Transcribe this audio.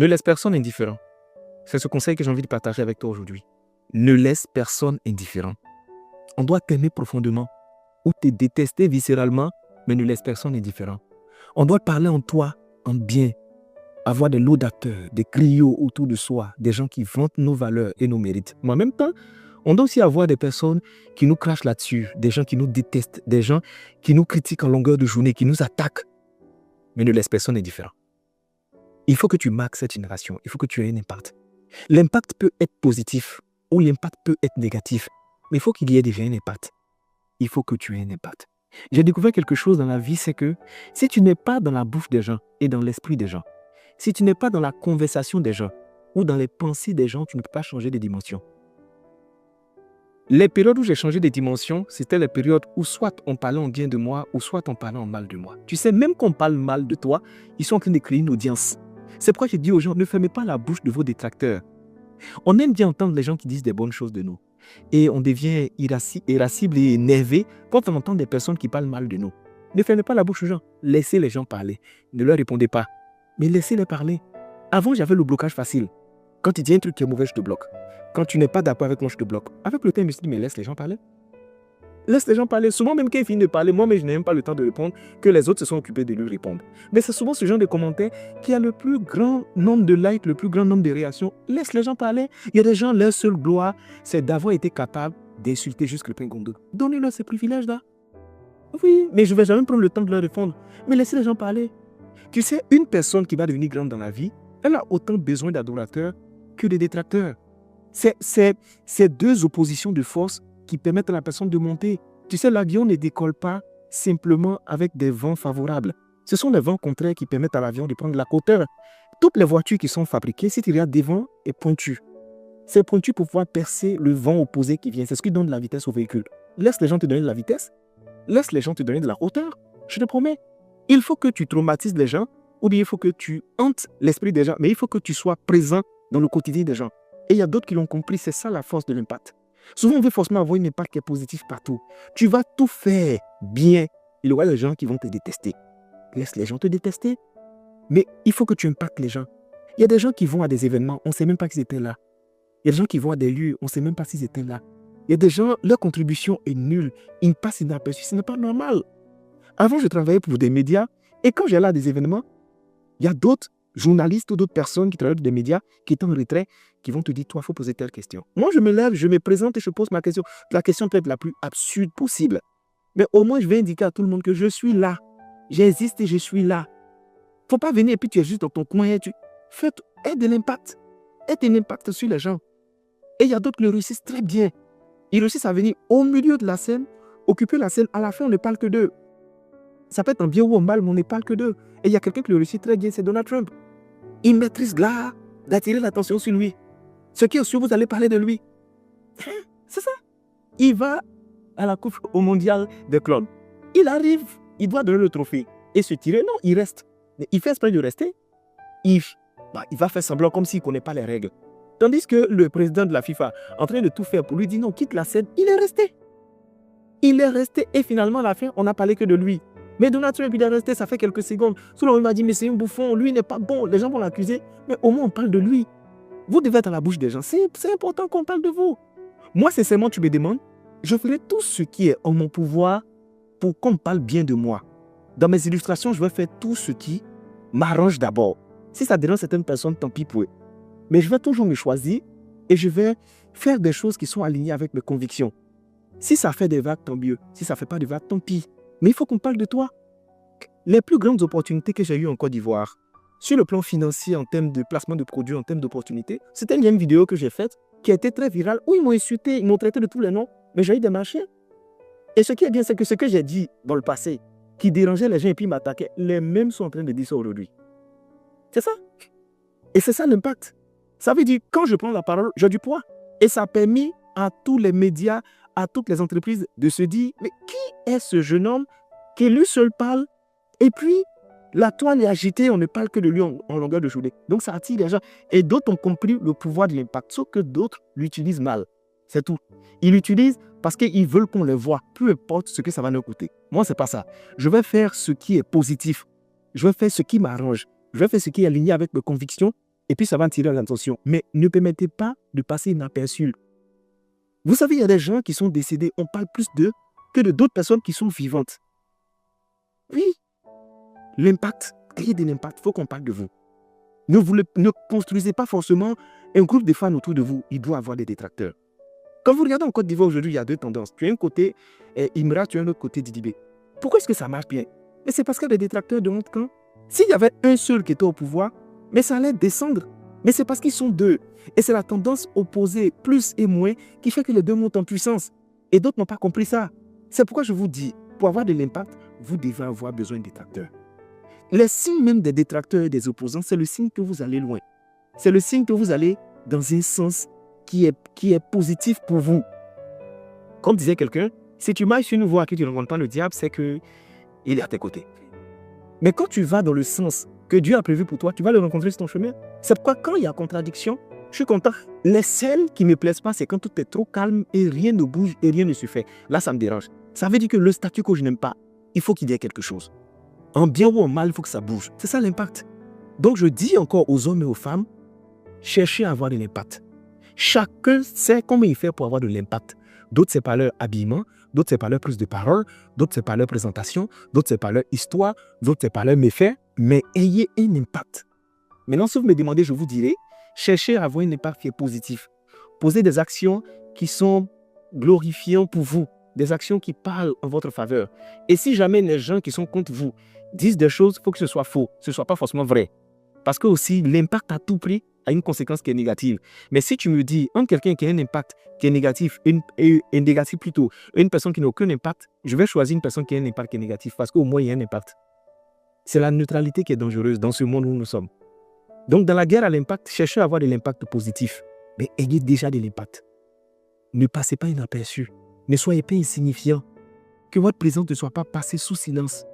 Ne laisse personne indifférent. C'est ce conseil que j'ai envie de partager avec toi aujourd'hui. Ne laisse personne indifférent. On doit t'aimer profondément ou te détester viscéralement, mais ne laisse personne indifférent. On doit parler en toi, en bien, avoir des laudateurs, des griots autour de soi, des gens qui vantent nos valeurs et nos mérites. Mais en même temps, on doit aussi avoir des personnes qui nous crachent là-dessus, des gens qui nous détestent, des gens qui nous critiquent en longueur de journée, qui nous attaquent, mais ne laisse personne indifférent. Il faut que tu marques cette génération, il faut que tu aies un impact. L'impact peut être positif ou l'impact peut être négatif, mais il faut qu'il y ait déjà un impact. Il faut que tu aies un impact. J'ai découvert quelque chose dans la vie, c'est que si tu n'es pas dans la bouche des gens et dans l'esprit des gens, si tu n'es pas dans la conversation des gens ou dans les pensées des gens, tu ne peux pas changer de dimension. Les périodes où j'ai changé de dimension, c'était les périodes où soit on parlait en bien de moi ou soit on parlait en mal de moi. Tu sais, même quand on parle mal de toi, ils sont en train de créer une audience. C'est pourquoi je dis aux gens, ne fermez pas la bouche de vos détracteurs. On aime bien entendre les gens qui disent des bonnes choses de nous. Et on devient irascible et énervé quand on entend des personnes qui parlent mal de nous. Ne fermez pas la bouche aux gens. Laissez les gens parler. Ne leur répondez pas. Mais laissez-les parler. Avant, j'avais le blocage facile. Quand tu dis un truc qui est mauvais, je te bloque. Quand tu n'es pas d'accord avec moi, je te bloque. Avec le temps, je me suis dit, mais laisse les gens parler. Laisse les gens parler. Souvent, même quand ils finissent de parler, moi, mais je n'ai même pas le temps de répondre, que les autres se sont occupés de lui répondre. Mais c'est souvent ce genre de commentaires qui a le plus grand nombre de likes, le plus grand nombre de réactions. Laisse les gens parler. Il y a des gens, leur seule gloire, c'est d'avoir été capable d'insulter jusqu'à le pingonde. Donnez-leur ces privilèges-là. Oui, mais je ne vais jamais prendre le temps de leur répondre. Mais laissez les gens parler. Tu sais, une personne qui va devenir grande dans la vie, elle a autant besoin d'adorateurs que de détracteurs. C'est deux oppositions de force qui permettent à la personne de monter. Tu sais, l'avion ne décolle pas simplement avec des vents favorables. Ce sont les vents contraires qui permettent à l'avion de prendre la hauteur. Toutes les voitures qui sont fabriquées, si tu regardes devant, est pointu. C'est pointu pour pouvoir percer le vent opposé qui vient. C'est ce qui donne la vitesse au véhicule. Laisse les gens te donner de la vitesse. Laisse les gens te donner de la hauteur. Je te promets. Il faut que tu traumatises les gens ou bien il faut que tu hantes l'esprit des gens. Mais il faut que tu sois présent dans le quotidien des gens. Et il y a d'autres qui l'ont compris. C'est ça la force de l'impact. Souvent, on veut forcément avoir un impact qui est positif partout. Tu vas tout faire bien. Il y aura des gens qui vont te détester. Laisse les gens te détester. Mais il faut que tu impactes les gens. Il y a des gens qui vont à des événements, on ne sait même pas qu'ils étaient là. Il y a des gens qui vont à des lieux, on ne sait même pas s'ils étaient là. Il y a des gens, leur contribution est nulle. Ils passent inaperçus. Ce n'est pas normal. Avant, je travaillais pour des médias. Et quand j'allais à des événements, il y a d'autres journalistes ou d'autres personnes qui travaillent pour des médias qui étaient en retrait, qui vont te dire, toi, il faut poser telle question. Moi, je me lève, je me présente et je pose ma question. La question peut être la plus absurde possible. Mais au moins, je vais indiquer à tout le monde que je suis là. J'existe et je suis là. Il ne faut pas venir et puis tu es juste dans ton coin. Aide de l'impact. Aide un impact sur les gens. Et il y a d'autres qui le réussissent très bien. Ils réussissent à venir au milieu de la scène, occuper la scène. À la fin, on ne parle que d'eux. Ça peut être en bien ou en mal, mais on ne parle que d'eux. Et il y a quelqu'un qui le réussit très bien, c'est Donald Trump. Il maîtrise l'art d'attirer l'attention sur lui. Ce qui est sûr, vous allez parler de lui. C'est ça. Il va à la coupe au mondial des clones. Il arrive, il doit donner le trophée. Et se tirer, non, il reste. Mais il fait exprès de rester. Il va faire semblant comme s'il ne connaît pas les règles. Tandis que le président de la FIFA, en train de tout faire pour lui dire non, quitte la scène, il est resté. Il est resté et finalement à la fin, on n'a parlé que de lui. Mais Donald Trump, il est resté, ça fait quelques secondes. Tout le monde m'a dit, mais c'est un bouffon, lui n'est pas bon. Les gens vont l'accuser, mais au moins on parle de lui. Vous devez être à la bouche des gens. C'est important qu'on parle de vous. Moi, sincèrement, tu me demandes, je ferai tout ce qui est en mon pouvoir pour qu'on parle bien de moi. Dans mes illustrations, je vais faire tout ce qui m'arrange d'abord. Si ça dérange certaines personnes, tant pis pour eux. Mais je vais toujours me choisir et je vais faire des choses qui sont alignées avec mes convictions. Si ça fait des vagues, tant mieux. Si ça ne fait pas de vagues, tant pis. Mais il faut qu'on parle de toi. Les plus grandes opportunités que j'ai eues en Côte d'Ivoire, sur le plan financier, en termes de placement de produits, en termes d'opportunités, c'était une vidéo que j'ai faite qui a été très virale, où ils m'ont insulté, ils m'ont traité de tous les noms, mais j'ai eu des marchés. Et ce qui est bien, c'est que ce que j'ai dit dans le passé, qui dérangeait les gens et puis m'attaquaient, les mêmes sont en train de dire ça aujourd'hui. C'est ça. Et c'est ça l'impact. Ça veut dire, quand je prends la parole, j'ai du poids. Et ça a permis à tous les médias, à toutes les entreprises de se dire, mais qui est ce jeune homme qui lui seul parle? Et puis, la toile est agitée, on ne parle que de lui en longueur de journée. Donc ça attire les gens. Et d'autres ont compris le pouvoir de l'impact, sauf que d'autres l'utilisent mal. C'est tout. Ils l'utilisent parce qu'ils veulent qu'on les voit, peu importe ce que ça va nous coûter. Moi, ce n'est pas ça. Je vais faire ce qui est positif. Je vais faire ce qui m'arrange. Je vais faire ce qui est aligné avec mes convictions. Et puis ça va attirer l'attention. Mais ne permettez pas de passer inaperçu. Vous savez, il y a des gens qui sont décédés, on parle plus d'eux que de d'autres personnes qui sont vivantes. Oui, l'impact, créer de l'impact, il faut qu'on parle de vous. Ne construisez pas forcément un groupe de fans autour de vous. Il doit avoir des détracteurs. Quand vous regardez en Côte d'Ivoire aujourd'hui, il y a deux tendances. Tu as un côté Imra, tu as un autre côté Didibé. Pourquoi est-ce que ça marche bien? Mais c'est parce qu'il y a des détracteurs de notre camp. S'il y avait un seul qui était au pouvoir, mais ça allait descendre. Mais c'est parce qu'ils sont deux. Et c'est la tendance opposée, plus et moins, qui fait que les deux montent en puissance. Et d'autres n'ont pas compris ça. C'est pourquoi je vous dis, pour avoir de l'impact, vous devez avoir besoin de détracteurs. Les signes même des détracteurs et des opposants, c'est le signe que vous allez loin. C'est le signe que vous allez dans un sens qui est positif pour vous. Comme disait quelqu'un, si tu marches sur une voie à qui tu ne rencontres pas le diable, c'est qu'il est à tes côtés. Mais quand tu vas dans le sens que Dieu a prévu pour toi, tu vas le rencontrer sur ton chemin. C'est pourquoi quand il y a contradiction, je suis content. Les celles qui ne me plaisent pas, c'est quand tout est trop calme et rien ne bouge et rien ne se fait. Là, ça me dérange. Ça veut dire que le statut que je n'aime pas, il faut qu'il y ait quelque chose. En bien ou en mal, il faut que ça bouge. C'est ça l'impact. Donc je dis encore aux hommes et aux femmes, cherchez à avoir de l'impact. Chacun sait comment il fait pour avoir de l'impact. D'autres, c'est par leur habillement, d'autres, c'est par leur prise de parole, d'autres, c'est par leur présentation, d'autres, c'est par leur histoire, d'autres, c'est par leur méfait, mais ayez un impact. Maintenant, si vous me demandez, je vous dirai, cherchez à avoir un impact qui est positif. Posez des actions qui sont glorifiantes pour vous, des actions qui parlent en votre faveur. Et si jamais les gens qui sont contre vous disent des choses, il faut que ce soit faux, ce ne soit pas forcément vrai. Parce que aussi, l'impact à tout prix a une conséquence qui est négative. Mais si tu me dis, entre quelqu'un qui a un impact qui est négatif et un négatif plutôt, une personne qui n'a aucun impact, je vais choisir une personne qui a un impact qui est négatif parce qu'au moins il y a un impact. C'est la neutralité qui est dangereuse dans ce monde où nous sommes. Donc dans la guerre à l'impact, cherchez à avoir de l'impact positif, mais ayez déjà de l'impact. Ne passez pas inaperçu. Ne soyez pas insignifiant. Que votre présence ne soit pas passée sous silence.